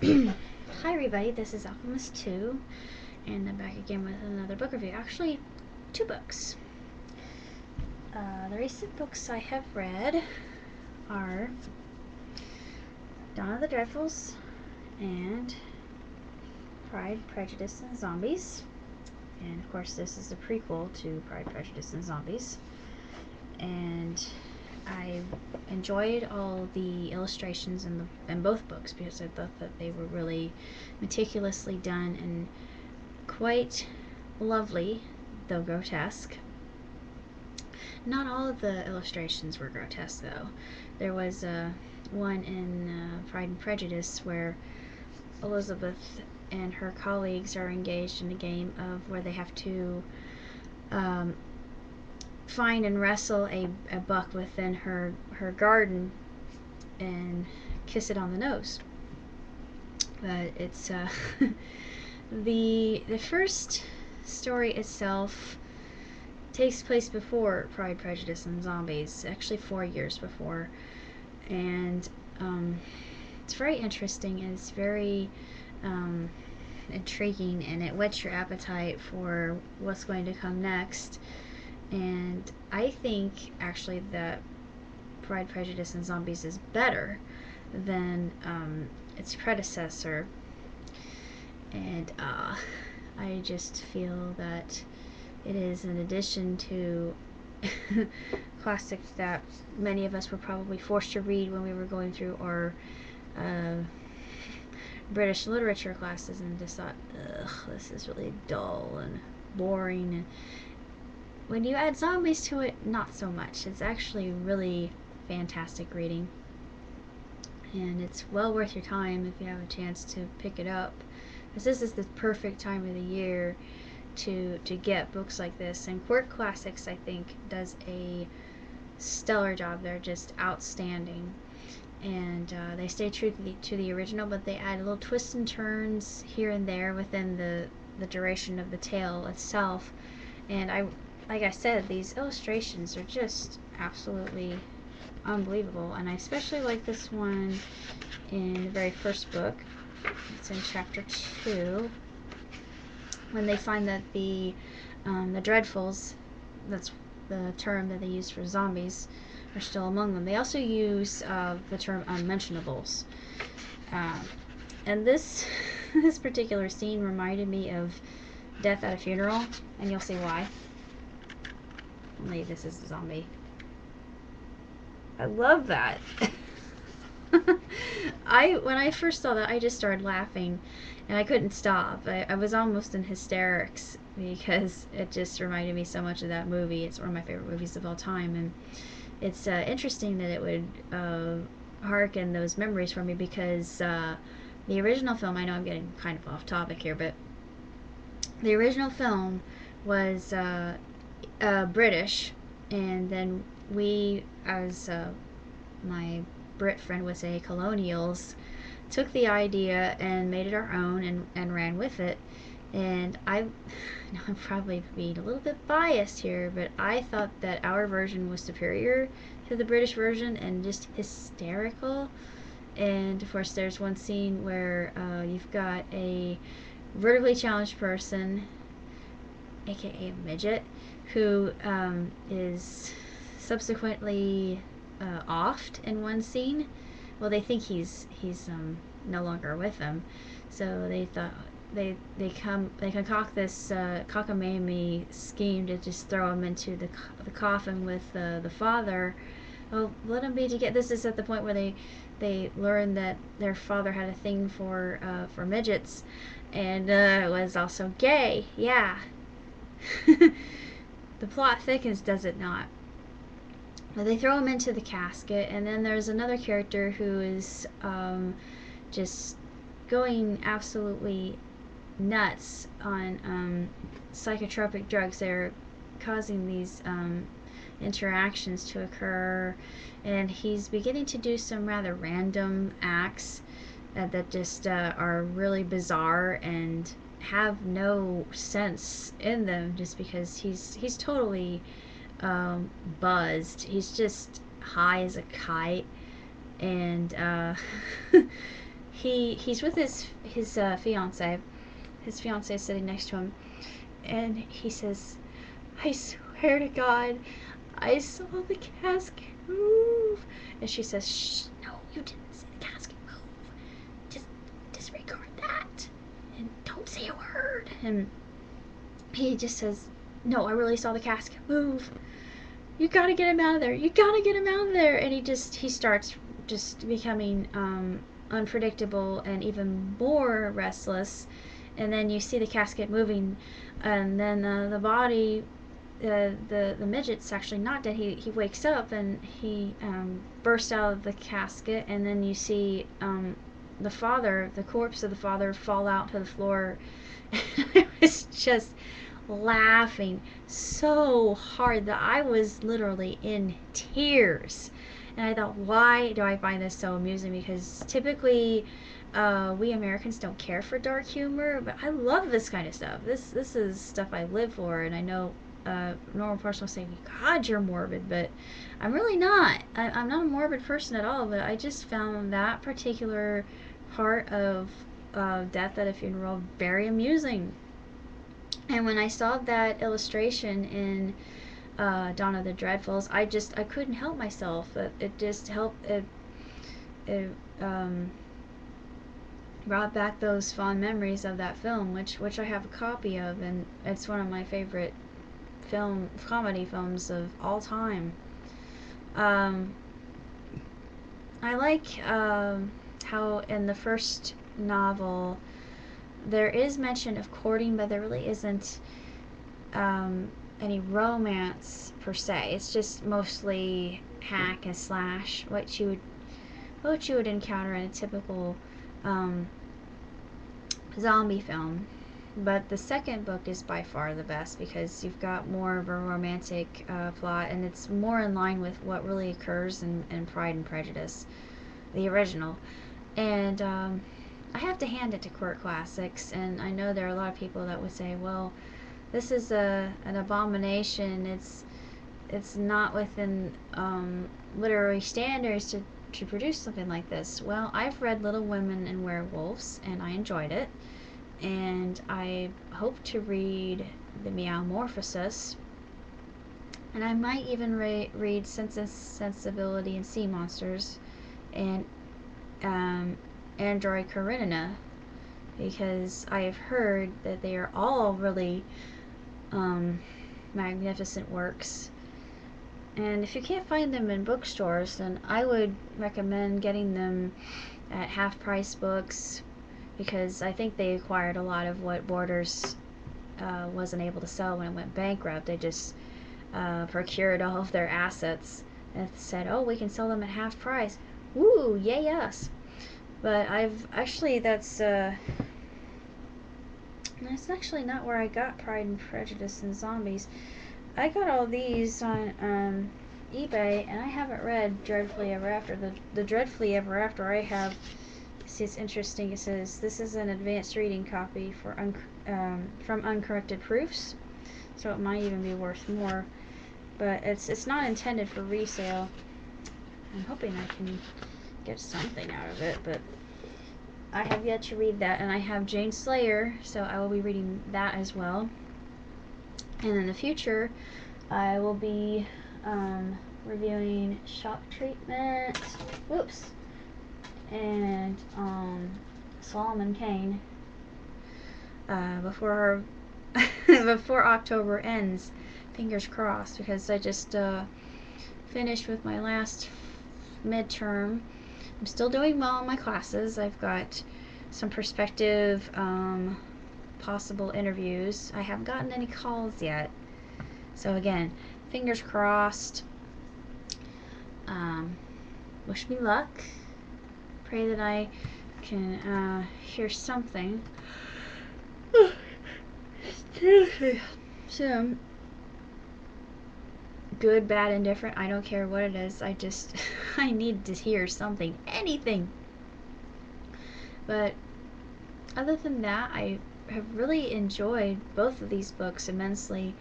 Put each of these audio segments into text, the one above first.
Hi everybody, this is Alchemist 2, and I'm back again with another book review. Actually, two books. The recent books I have read are Dawn of the Dreadfuls and Pride, Prejudice, and Zombies. And of course this is a prequel to Pride, Prejudice, and Zombies. And I enjoyed all the illustrations in both books because I thought that they were really meticulously done and quite lovely, though grotesque. Not all of the illustrations were grotesque, though. There was one in Pride and Prejudice where Elizabeth and her colleagues are engaged in a game of where they have to find and wrestle a buck within her garden and kiss it on the nose. But it's the first story itself takes place before Pride, Prejudice, and Zombies, actually 4 years before, and it's very interesting and it's very intriguing, and it whets your appetite for what's going to come next. And I think actually that Pride, Prejudice, and Zombies is better than its predecessor. And I just feel that it is an addition to classics that many of us were probably forced to read when we were going through our British literature classes, and just thought, ugh, this is really dull and boring. And when you add zombies to it, not so much. It's actually really fantastic reading, and it's well worth your time if you have a chance to pick it up, because this is the perfect time of the year to get books like this. And Quirk Classics, I think, does a stellar job. They're just outstanding, and they stay true to the original, but they add little twists and turns here and there within the duration of the tale itself. And like I said, these illustrations are just absolutely unbelievable, and I especially like this one in the very first book. It's in chapter 2, when they find that the Dreadfuls, that's the term that they use for zombies, are still among them. They also use the term unmentionables, and this this particular scene reminded me of Death at a Funeral, and you'll see why. Only this is a zombie. I love that. When I first saw that, I just started laughing, and I couldn't stop. I was almost in hysterics because it just reminded me so much of that movie. It's one of my favorite movies of all time, and it's interesting that it would harken those memories for me, because the original film, I know I'm getting kind of off topic here, but the original film was British, and then we, as my Brit friend would say, colonials, took the idea and made it our own and ran with it. And I'm probably being a little bit biased here, but I thought that our version was superior to the British version and just hysterical. And of course, there's one scene where you've got a vertically challenged person, aka a midget, who is subsequently offed in one scene. Well, they think he's no longer with them, so they thought they concoct this cockamamie scheme to just throw him into the coffin with the father. Oh, let him be together. This is at the point where they learn that their father had a thing for midgets, and was also gay. Yeah. The plot thickens, does it not? But they throw him into the casket, and then there's another character who is just going absolutely nuts on psychotropic drugs. They're causing these interactions to occur, and he's beginning to do some rather random acts that just are really bizarre and have no sense in them, just because he's totally buzzed. He's just high as a kite, and he's with his fiance. His fiance is sitting next to him, and he says, "I swear to God, I saw the casket move." And she says, "Shh, no, you didn't see the casket move. Just disregard that, and don't say a word." And he just says, "No, I really saw the casket move. You gotta get him out of there. You gotta get him out of there." And he starts just becoming unpredictable and even more restless. And then you see the casket moving, and then the body, the midget's actually not dead. He wakes up and he bursts out of the casket, and then you see the corpse of the father, fall out to the floor. I was just laughing so hard that I was literally in tears. And I thought, why do I find this so amusing? Because typically, we Americans don't care for dark humor, but I love this kind of stuff. This is stuff I live for, and I know a normal person will say, "God, you're morbid," but I'm really not. I'm not a morbid person at all, but I just found that particular part of death at a funeral very amusing. And when I saw that illustration in Dawn of the Dreadfuls, I couldn't help myself. It just helped. It brought back those fond memories of that film, which I have a copy of, and it's one of my favorite comedy films of all time. Um, I like how in the first novel there is mention of courting, but there really isn't any romance per se. It's just mostly hack and slash, what you would encounter in a typical zombie film. But the second book is by far the best because you've got more of a romantic plot, and it's more in line with what really occurs in Pride and Prejudice, the original. And I have to hand it to Court Classics, and I know there are a lot of people that would say, well, this is an abomination. It's not within literary standards to produce something like this. Well, I've read Little Women and Werewolves, and I enjoyed it. And I hope to read The Meowmorphosis. And I might even read Sense and Sensibility and Sea Monsters and Android Karenina, because I have heard that they are all really magnificent works. And if you can't find them in bookstores, then I would recommend getting them at Half Price Books, because I think they acquired a lot of what Borders wasn't able to sell when it went bankrupt. They just procured all of their assets and said, "Oh, we can sell them at half price." Woo, yay us! But that's actually not where I got Pride and Prejudice and Zombies. I got all these on eBay, and I haven't read Dreadfully Ever After. The Dreadfully Ever After I have. See, it's interesting. It says this is an advanced reading copy from Uncorrected Proofs, so it might even be worth more. But it's not intended for resale. I'm hoping I can get something out of it, but I have yet to read that. And I have Jane Slayer, so I will be reading that as well. And in the future, I will be reviewing Shock Treatment. Whoops. And Solomon Kane before before October ends. Fingers crossed, because I just finished with my last midterm. I'm still doing well in my classes. I've got some prospective possible interviews. I haven't gotten any calls yet, so again, fingers crossed. Wish me luck. Pray that I can hear something soon. Good, bad, indifferent, I don't care what it is. I need to hear something, anything. But other than that, I have really enjoyed both of these books immensely,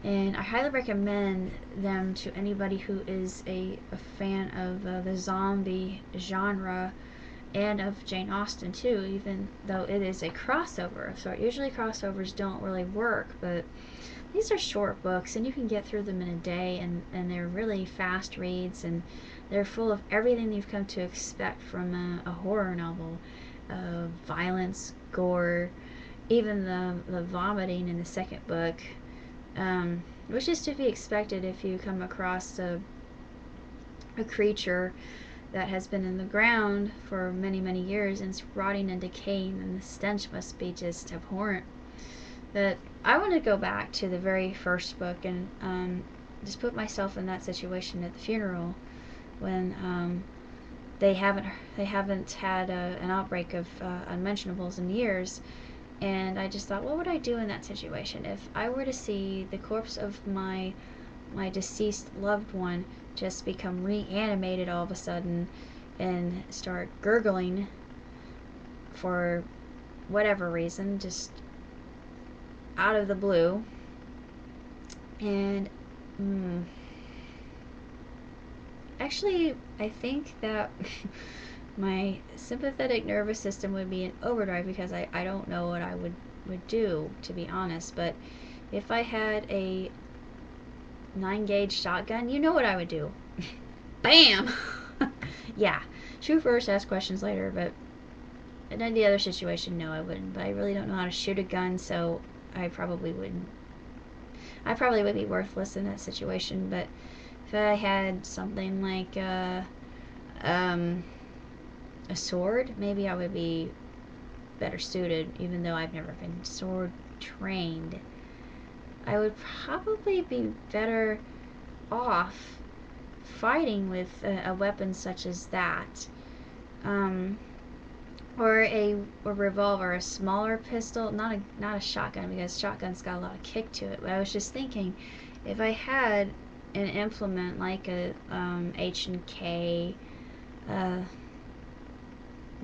and I highly recommend them to anybody who is a fan of the zombie genre and of Jane Austen too, even though it is a crossover of sort. Usually crossovers don't really work, but these are short books and you can get through them in a day, and they're really fast reads, and they're full of everything you've come to expect from a horror novel. Violence, gore, even the vomiting in the second book, which is to be expected if you come across a creature that has been in the ground for many, many years and it's rotting and decaying, and the stench must be just abhorrent. But I want to go back to the very first book and just put myself in that situation at the funeral when they haven't had an outbreak of unmentionables in years. And I just thought, what would I do in that situation if I were to see the corpse of my deceased loved one just become reanimated all of a sudden and start gurgling for whatever reason, just out of the blue. And actually, I think that my sympathetic nervous system would be in overdrive, because I don't know what I would do, to be honest. But if I had a 9-gauge shotgun, you know what I would do. Bam! Yeah, shoot first, ask questions later. But in any other situation, no, I wouldn't. But I really don't know how to shoot a gun, so I probably wouldn't. I probably would be worthless in that situation. But if I had something like a sword, maybe I would be better suited, even though I've never been sword trained. I would probably be better off fighting with a weapon such as that, or a revolver, a smaller pistol, not a shotgun, because shotgun's got a lot of kick to it. But I was just thinking, if I had an implement like a H&K,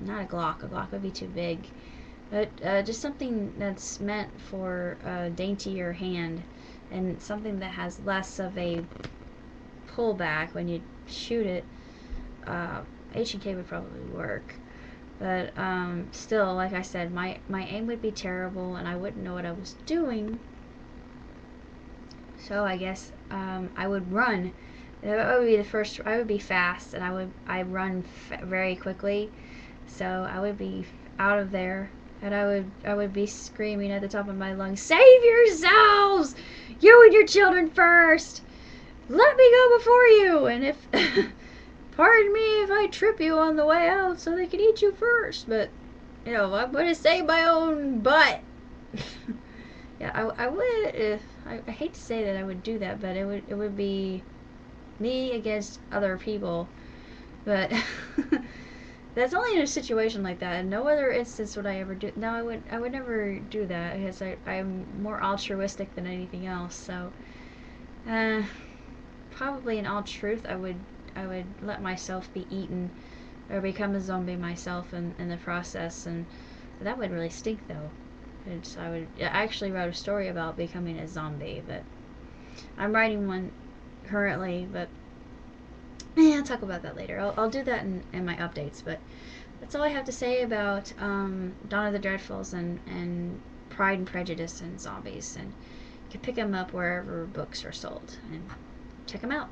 not a Glock would be too big, but just something that's meant for a daintier hand, and something that has less of a pullback when you shoot it. H&K would probably work. But still, like I said, my aim would be terrible, and I wouldn't know what I was doing. So I guess I would run. That would be the first. I would be fast, and I run very quickly. So I would be out of there, and I would be screaming at the top of my lungs, "Save yourselves! You and your children first! Let me go before you! And if pardon me if I trip you on the way out, so they can eat you first. But I'm gonna save my own butt." Yeah, I would. I hate to say that I would do that, but it would be me against other people. But that's only in a situation like that. In no other instance would I ever do. No, I would never do that, because I'm more altruistic than anything else. So, probably in all truth, I would let myself be eaten or become a zombie myself in the process, and that would really stink though. I actually wrote a story about becoming a zombie, but I'm writing one currently, but I'll talk about that later. I'll do that in my updates. But that's all I have to say about Dawn of the Dreadfuls and Pride and Prejudice and zombies. And you can pick them up wherever books are sold and check them out.